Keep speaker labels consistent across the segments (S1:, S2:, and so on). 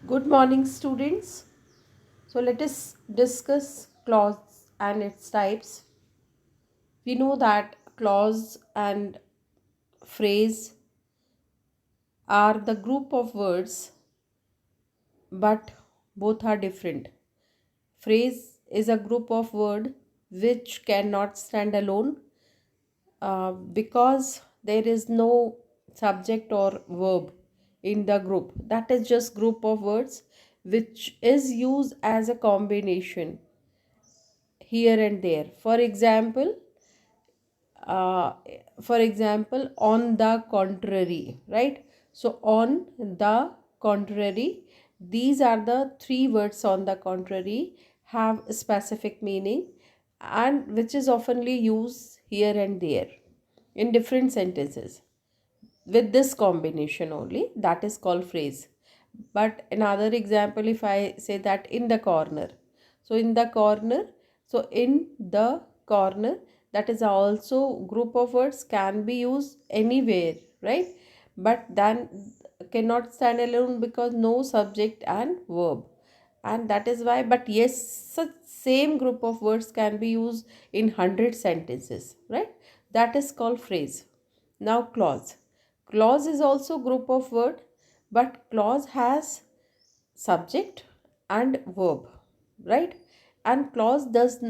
S1: Good morning, students. So, let us discuss clause and its types. We know that clause and phrase are the group of words, but both are different. Phrase is a group of word which cannot stand alone because there is no subject or verb in the group. That is just group of words which is used as a combination here and there. Uh, for example, on the contrary, right? So, on the contrary, these are the three words on the contrary have a specific meaning and which is oftenly used here and there in different sentences with this combination only, that is called phrase. But another example, if I say that in the corner, so in the corner, so in the corner, that is also group of words can be used anywhere, right? But then cannot stand alone because no subject and verb, and that is why. But yes, such same group of words can be used in 100 sentences, right? That is called phrase. Now clause. Clause is also group of word, but clause has subject and verb, right? And clause does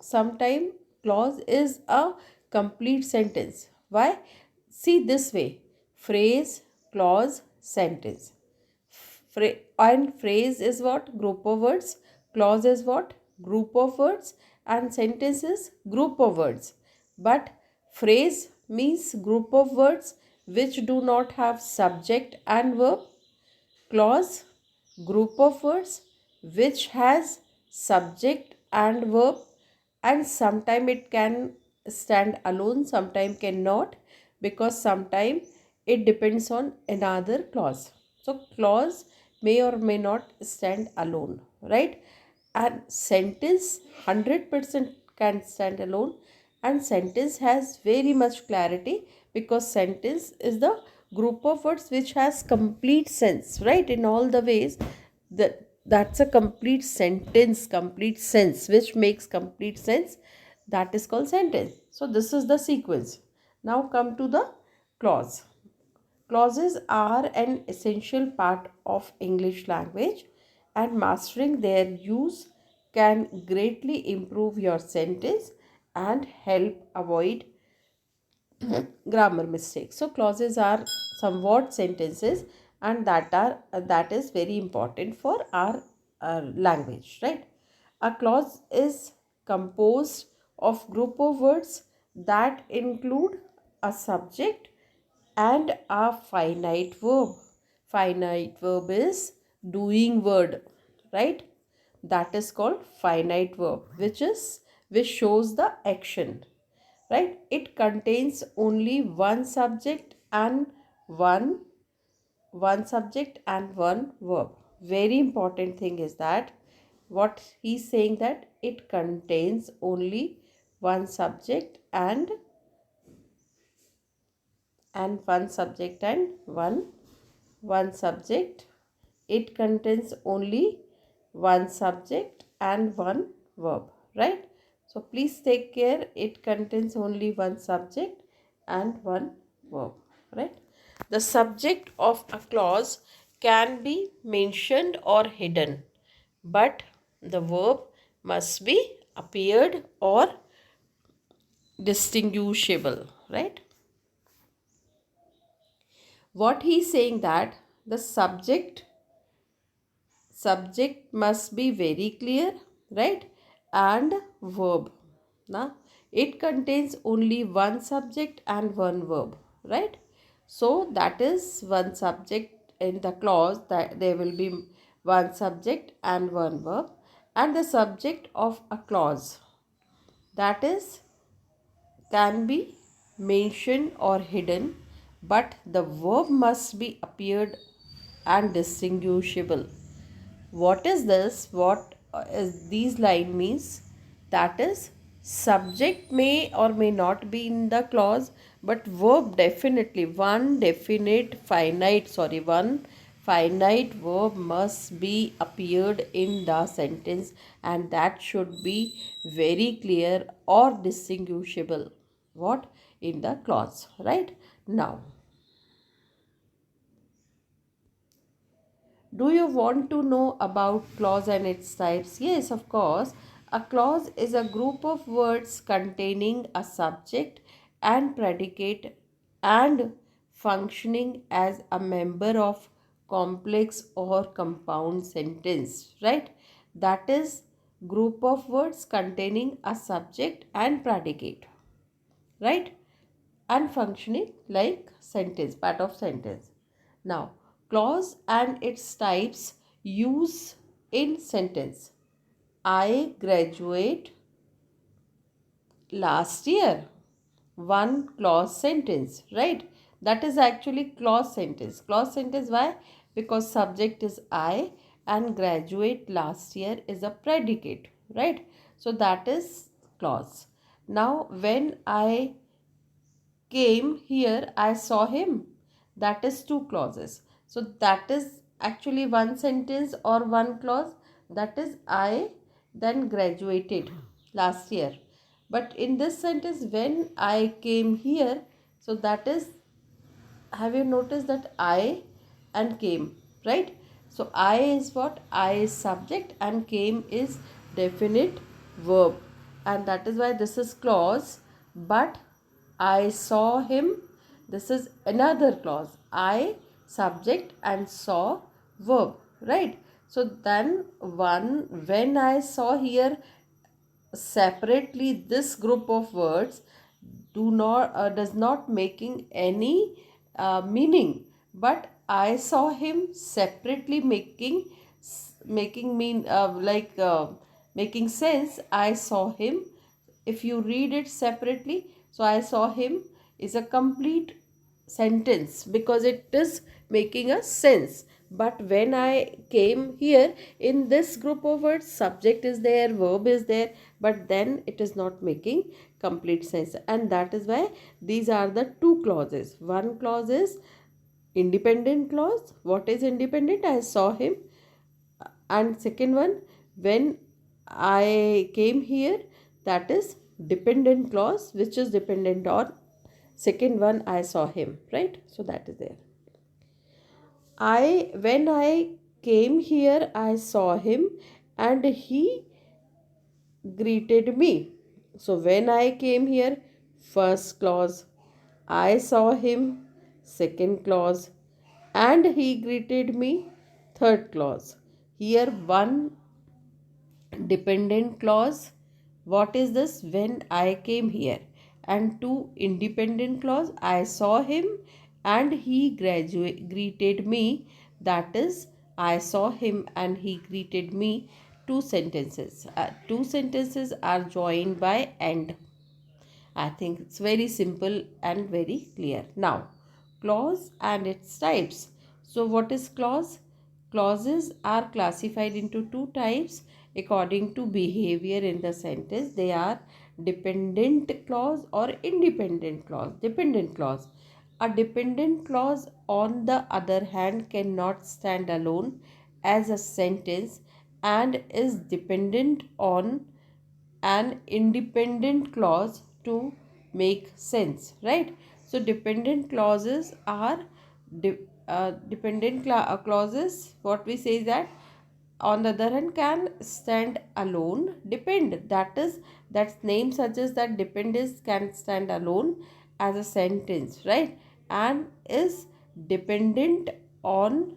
S1: sometime clause is a complete sentence. Why? See this way: phrase, clause, sentence. And phrase is what? Group of words. Clause is what? Group of words. And sentence is group of words. But phrase means group of words which do not have subject and verb. Clause, group of words which has subject and verb, and sometime it can stand alone, sometime cannot, because sometime it depends on another clause. So clause may or may not stand alone, right? And sentence 100% can stand alone, and sentence has very much clarity because sentence is the group of words which has complete sense, right? In all the ways, that's a complete sense which makes complete sense, that is called sentence. So this is the sequence. Now come to the clause. Clauses are an essential part of English language, and mastering their use can greatly improve your sentence and help avoid grammar mistakes. So clauses are somewhat sentences, and that is very important for our language, right? A clause is composed of group of words that include a subject and a finite verb. Finite verb is doing word, right? That is called finite verb, which shows the action, right? It contains only one one subject and one verb. Very important thing is that what he's saying, that it contains only one subject and one subject and one subject. It contains only one subject and one verb, right? So please take care, it contains only one subject and one verb, right? The subject of a clause can be mentioned or hidden, but the verb must be appeared or distinguishable, right? What he's saying, that the subject must be very clear, right? And verb, now it contains only one subject and one verb, right? So that is one subject in the clause, that there will be one subject and one verb. And the subject of a clause, that is, can be mentioned or hidden, but the verb must be appeared and distinguishable. What is this? What is these line means? That is, subject may or may not be in the clause, but verb definitely, one finite verb must be appeared in the sentence, and that should be very clear or distinguishable. What? In the clause, right? Now, do you want to know about clause and its types? Yes, of course. A clause is a group of words containing a subject and predicate and functioning as a member of complex or compound sentence, right? That is group of words containing a subject and predicate, right? And functioning like sentence, part of sentence. Now, clause and its types use in sentence. I graduate last year. One clause sentence, right? That is actually clause sentence. Clause sentence, why? Because subject is I and graduate last year is a predicate, right? So that is clause. Now, when I came here, I saw him. That is two clauses. So that is actually one sentence or one clause. That is I then graduated last year. But in this sentence, when I came here, so that is, have you noticed that I and came, right? So I is what? I is subject and came is definite verb, and that is why this is clause. But I saw him, this is another clause. I subject and saw verb, right? So then one, when I saw here separately, this group of words does not making any meaning, but I saw him separately making mean making sense. I saw him, if you read it separately, so I saw him is a complete sentence because it is making a sense. But when I came here, in this group of words, subject is there, verb is there, but then it is not making complete sense. And that is why these are the two clauses. One clause is independent clause. What is independent? I saw him. And second one, when I came here, that is dependent clause, which is dependent on second one, I saw him, right? So that is there. When I came here, I saw him and he greeted me. So when I came here, first clause, I saw him, second clause, and he greeted me, third clause. Here one dependent clause. What is this? When I came here. And two independent clause. I saw him and he greeted me. That is, I saw him and he greeted me. Two sentences. Two sentences are joined by and. I think it's very simple and very clear. Now, clause and its types. So, what is clause? Clauses are classified into two types according to behavior in the sentence. They are dependent clause or independent clause. Dependent clause. A dependent clause, on the other hand, cannot stand alone as a sentence and is dependent on an independent clause to make sense, right? So dependent clauses are clauses, what we say is that on the other hand can stand alone. Depend, that is, that name suggests that depend is can stand alone as a sentence, right? And is dependent on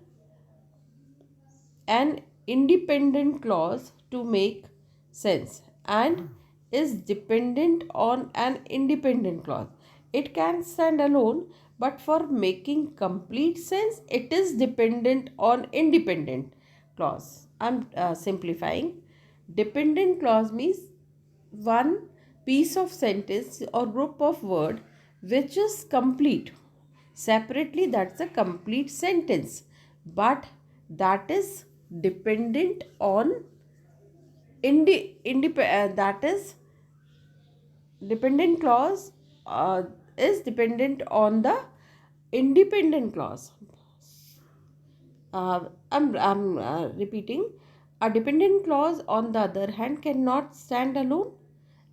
S1: an independent clause to make sense and is dependent on an independent clause. It can stand alone, but for making complete sense, it is dependent on independent clause. I'm simplifying. Dependent clause means one piece of sentence or group of word which is complete. Separately, that's a complete sentence, but that is dependent on that is dependent clause is dependent on the independent clause. I'm repeating. A dependent clause, on the other hand, cannot stand alone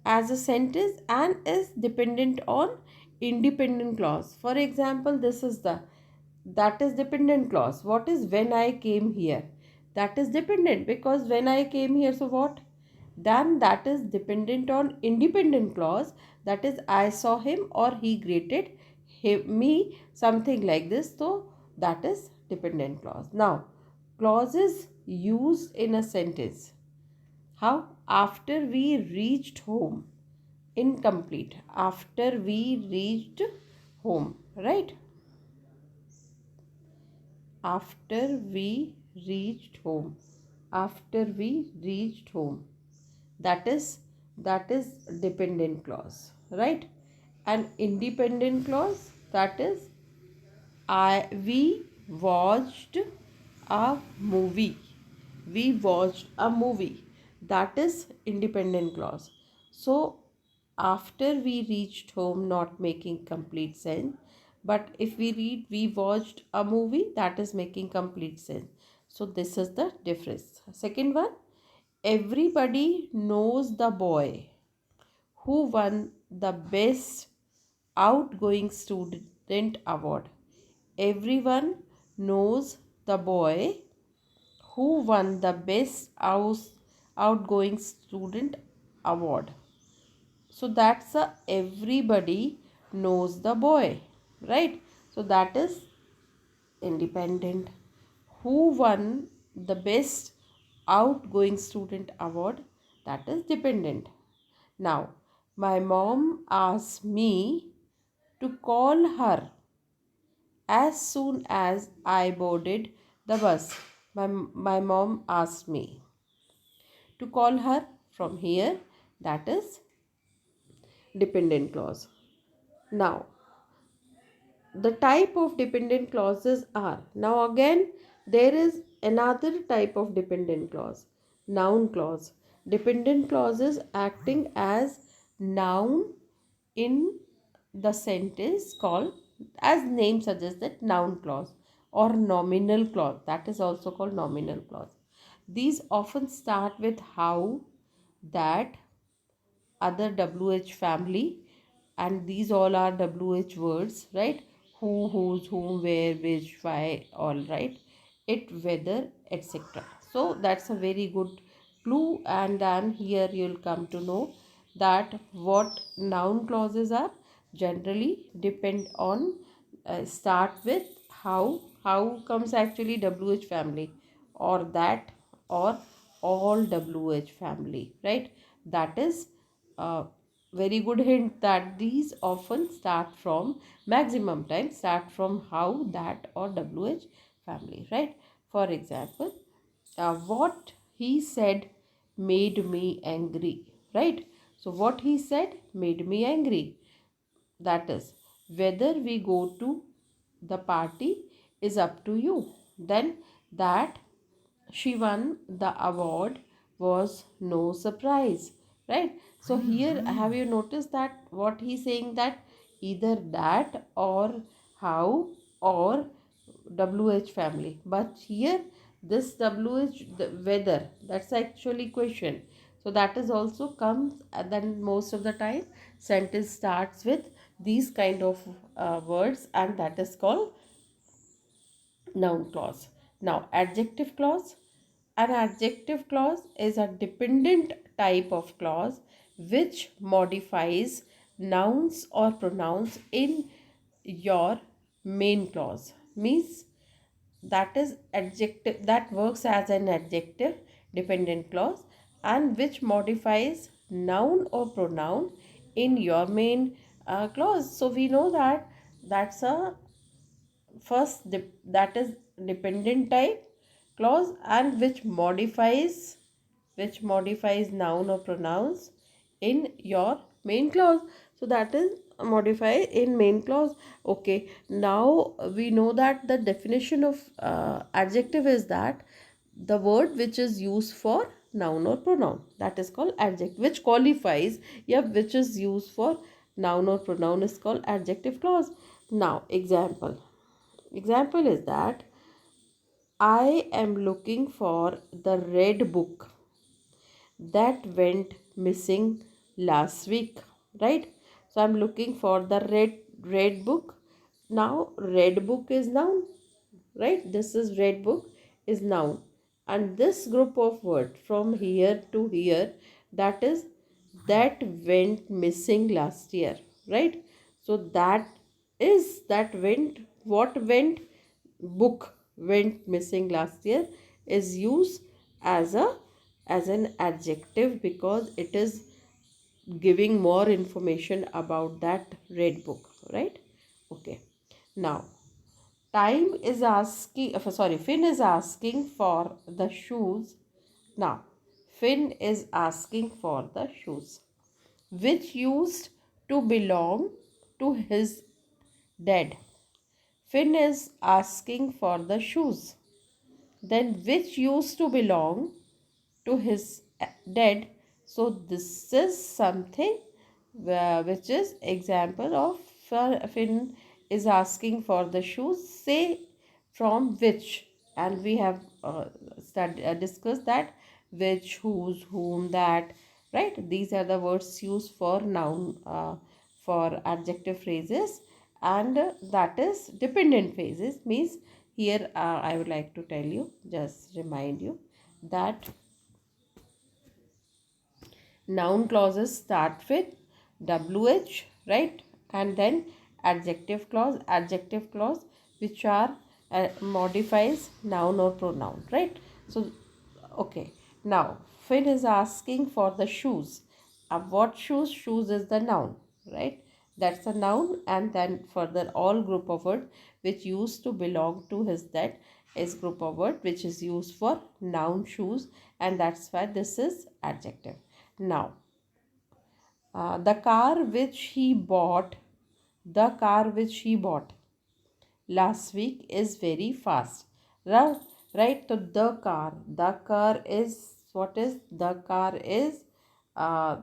S1: as a sentence and is dependent on independent clause. For example, this is the that is dependent clause. What is when I came here? That is dependent because when I came here, so what? Then that is dependent on independent clause, that is I saw him or he greeted me, something like this. So that is dependent clause. Now, clauses used in a sentence. How? After we reached home. Incomplete. After we reached home. Right? After we reached home. After we reached home. That is dependent clause. Right? An independent clause, that is we watched a movie. We watched a movie. That is independent clause. So after we reached home, not making complete sense. But if we read we watched a movie, that is making complete sense. So this is the difference. Second one, everybody knows the boy who won the best outgoing student award. Everyone knows the boy who won the best outgoing student award. So that's a everybody knows the boy, right? So that is independent. Who won the best outgoing student award? That is dependent. Now, my mom asked me to call her as soon as I boarded the bus. My mom asked me to call her from here. That is dependent clause. Now, the type of dependent clauses are, now again there is another type of dependent clause, noun clause. Dependent clauses acting as noun in the sentence called, as name suggests, that noun clause or nominal clause, that is also called nominal clause. These often start with how, that, other, wh family, and these all are wh words, right? Who, whose, whom, where, which, why, all, right? It, whether, etc. So that's a very good clue, and then here you'll come to know that what noun clauses are generally depend on start with how comes actually wh family, or that, or all wh family, right? That is a very good hint that these often start from, maximum time start from how, that, or wh family, right? For example, what he said made me angry, right? So what he said made me angry. That is, whether we go to the party is up to you. Then that she won the award was no surprise, right? So here have you noticed that what he's saying, that either that or how or wh family, but here this wh, the weather, that's actually question. So that is also comes, and then most of the time sentence starts with these kind of words, and that is called noun clause. Now, adjective clause. An adjective clause is a dependent type of clause which modifies nouns or pronouns in your main clause. Means that is adjective, that works as an adjective dependent clause, and which modifies noun or pronoun in your main clause. So we know that that's a that is dependent type clause, and which modifies noun or pronouns in your main clause. So that is modify in main clause. Okay, now we know that the definition of adjective is that the word which is used for noun or pronoun, that is called adjective, which qualifies, yeah, which is used for noun or pronoun is called adjective clause. Now example is that I am looking for the red book that went missing last week, right? So I'm looking for the red book. Now red book is noun, right? This is red book is noun, and this group of word from here to here, that is that went missing last year, right? So that went, what went, book went missing last year, is used as a as an adjective because it is giving more information about that red book, right? Okay. Now time is asking, sorry, Finn is asking for the shoes. Now Finn is asking for the shoes which used to belong to his dad. Finn is asking for the shoes then which used to belong to his dad. So this is something which is example of Finn is asking for the shoes, say from which, and we have discussed that which, whose, whom, that, right? These are the words used for noun, for adjective phrases, and that is dependent phrases. Means here I would like to tell you, just remind you that noun clauses start with WH, right? And then adjective clause which are modifies noun or pronoun, right? So okay, now Finn is asking for the shoes. What shoes? Shoes is the noun, right? That's a noun, and then further all group of word which used to belong to his dad is group of word which is used for noun shoes, and that's why this is adjective. Now the car which he bought, the car which he bought last week is very fast, right? Right? So the car is, what is the car is, uh,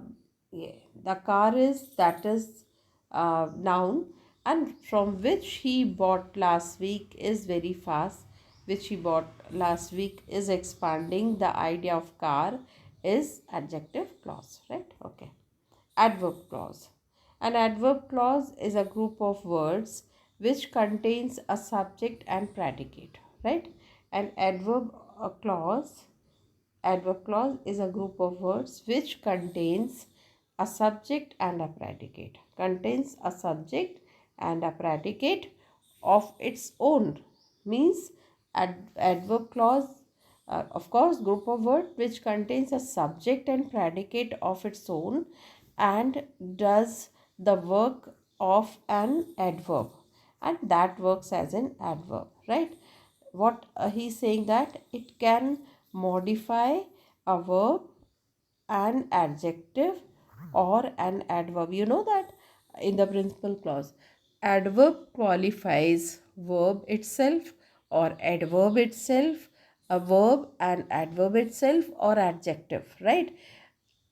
S1: yeah, the car is, that is noun, and from which he bought last week is very fast, which he bought last week is expanding the idea of car, is adjective clause, right? Okay. Adverb clause. An adverb clause is a group of words which contains a subject and predicate, right? An adverb clause is a group of words which contains a subject and a predicate. Contains a subject and a predicate of its own. Means adverb clause, of course, group of word which contains a subject and predicate of its own and does the work of an adverb, and that works as an adverb, right? What he's saying, that it can modify a verb, an adjective, or an adverb. You know that in the principal clause, adverb qualifies verb itself or adverb itself, a verb and adverb itself, or adjective, right?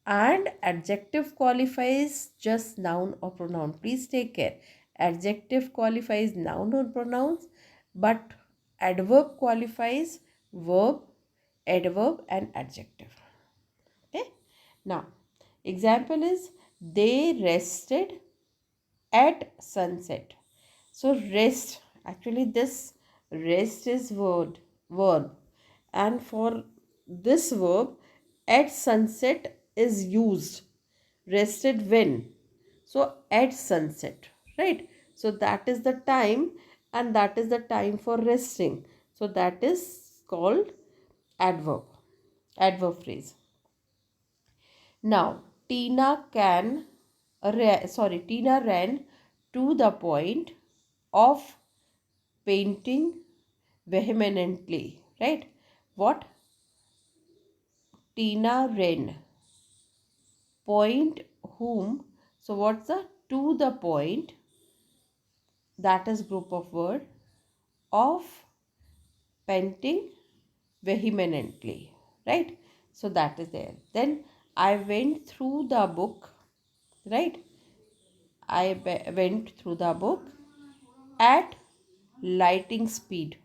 S1: And adjective qualifies just noun or pronoun. Please take care. Adjective qualifies noun or pronouns, but adverb qualifies verb, adverb, and adjective. Okay. Now, example is they rested at sunset. So rest, actually this rest is verb, and for this verb at sunset is used. Rested when? So at sunset, right? So that is the time, and that is the time for resting. So that is called adverb, adverb phrase. Now Tina ran to the point of painting vehemently, right? What? Tina ran. Point whom? So what's the to the point? That is group of word of painting vehemently, right? So that is there. Then I went through the book, right? Went through the book at lightning speed.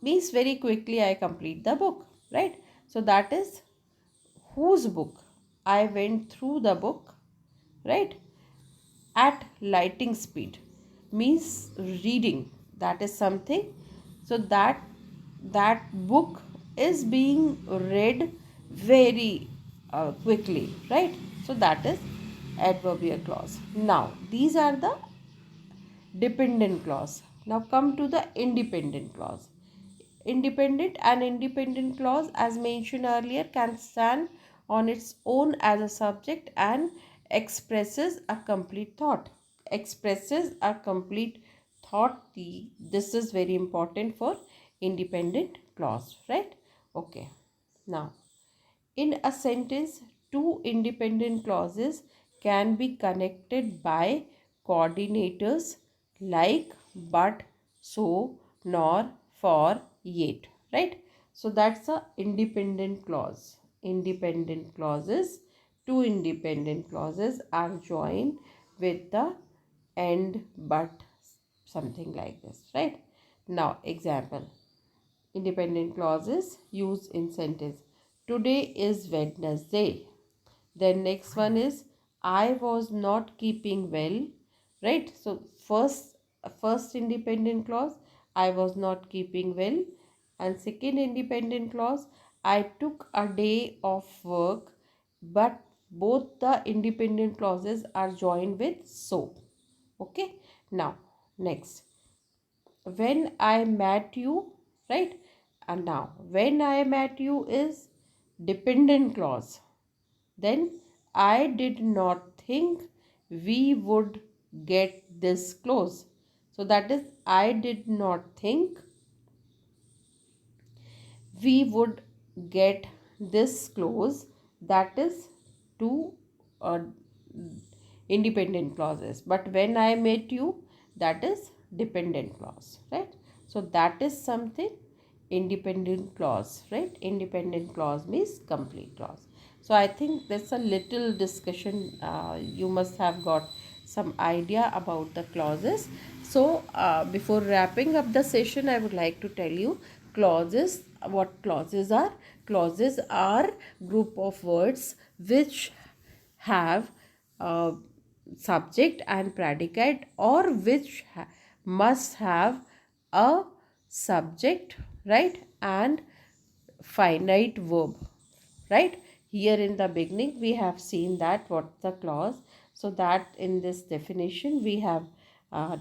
S1: means very quickly I complete the book, right? So that is whose book. I went through the book, right, at lightning speed means reading. That is something. So that book is being read very quickly, right? So that is adverbial clause. Now these are the dependent clause. Now come to the independent clause. Independent clause, as mentioned earlier, can stand on its own as a subject and expresses a complete thought. Expresses a complete thought. This is very important for independent clause, right? Okay. Now, in a sentence, two independent clauses can be connected by coordinators like but, so, nor, for, yet, right? So that's a independent clause. Independent clauses, two independent clauses are joined with the and, but, something like this, right? Now, example. Independent clauses used in sentence. Today is Wednesday. Then next one is I was not keeping well. Right? So first independent clause, I was not keeping well. And second independent clause, I took a day of work. But both the independent clauses are joined with so. Okay. Now next, when I met you, right? And now, when I met you is dependent clause. Then I did not think we would get this close. So that is, I did not think we would get this close. That is two uh, independent clauses. But when I met you, that is dependent clause, right? So that is something independent clause, right? Independent clause means complete clause. So I think that's a little discussion. You must have got some idea about the clauses. So before wrapping up the session, I would like to tell you clauses. What clauses are? Clauses are group of words which have subject and predicate, or which must have a subject, right, and finite verb, right? Here in the beginning we have seen that what the clause. So that in this definition we have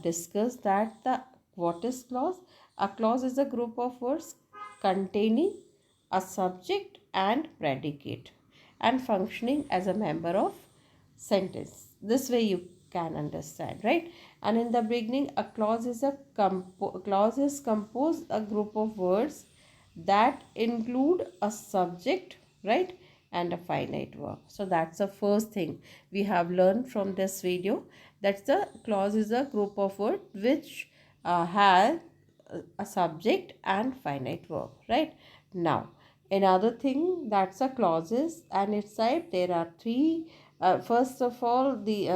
S1: discussed that the what is clause. A clause is a group of words containing a subject and predicate and functioning as a member of sentence. This way you can understand, right? And in the beginning, a clause is clause is composed a group of words that include a subject, right, and a finite verb. So that's the first thing we have learned from this video. That's the clause is a group of words which has a subject and finite verb, right? Now another thing, that's a clauses, and its type there are three. First of all, the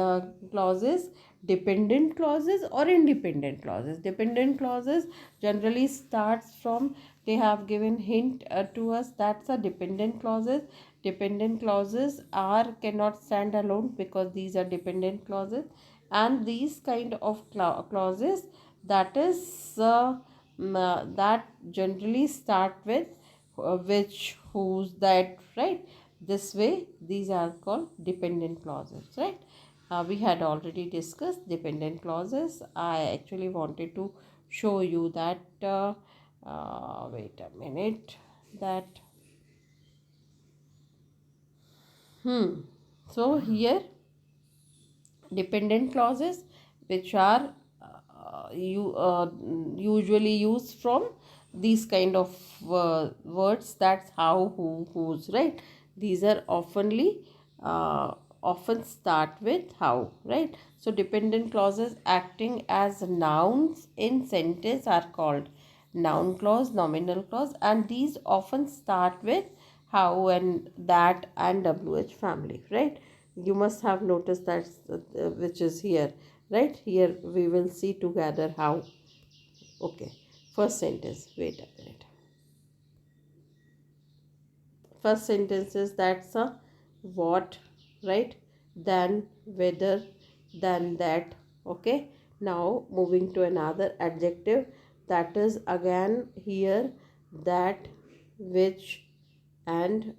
S1: clauses, dependent clauses or independent clauses. Dependent clauses generally starts from, they have given hint to us, that's a dependent clauses. Dependent clauses are cannot stand alone because these are dependent clauses. And these kind of clauses, that is that generally start with which, whose, that, right? This way these are called dependent clauses, right? We had already discussed dependent clauses. I actually wanted to show you that wait a minute, that so here dependent clauses which are usually used from these kind of words, that's how, who, whose, right? These are often start with how, right? So dependent clauses acting as nouns in sentence are called noun clause, nominal clause, and these often start with how and that and wh family, right? You must have noticed that which is here, right? Here we will see together how. Okay, First sentence, wait a minute. First sentence is that's a what, right? Then whether, then that. Okay. Now moving to another adjective, that is again here that, which, and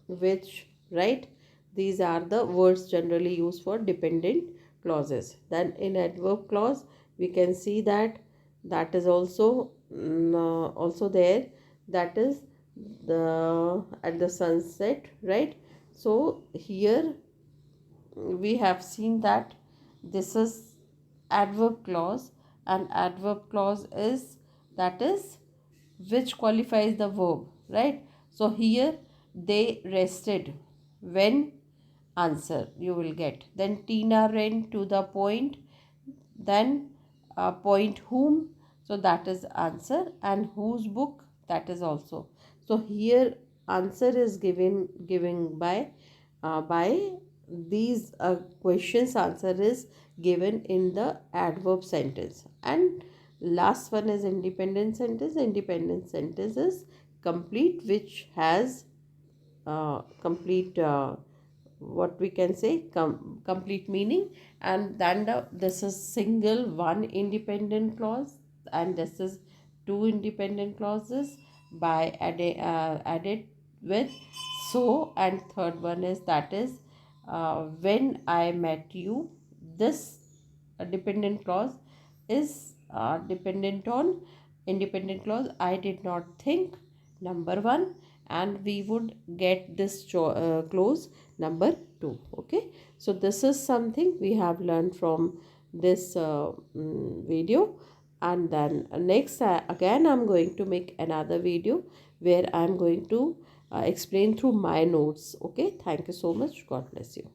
S1: which, right? These are the words generally used for dependent clauses. Then in adverb clause we can see that that is also also there, that is the at the sunset, right? So here we have seen that this is adverb clause, and adverb clause is, that is which qualifies the verb, right? So here they rested, when, answer you will get. Then Tina ran to the point, then point whom, so that is answer, and whose book, that is also. So here answer is given by these questions, answer is given in the adverb sentence. And last one is independent sentence. Independent sentence is complete, which has complete what we can say, complete meaning. And then this is single one independent clause, and this is two independent clauses by added with so. And third one is, that is when I met you. This dependent clause is dependent on independent clause, I did not think, number one, and we would get this clause number 2. Okay, so this is something we have learned from this video. And then next again I'm going to make another video where I'm going to explain through my notes. Okay, thank you so much, god bless you.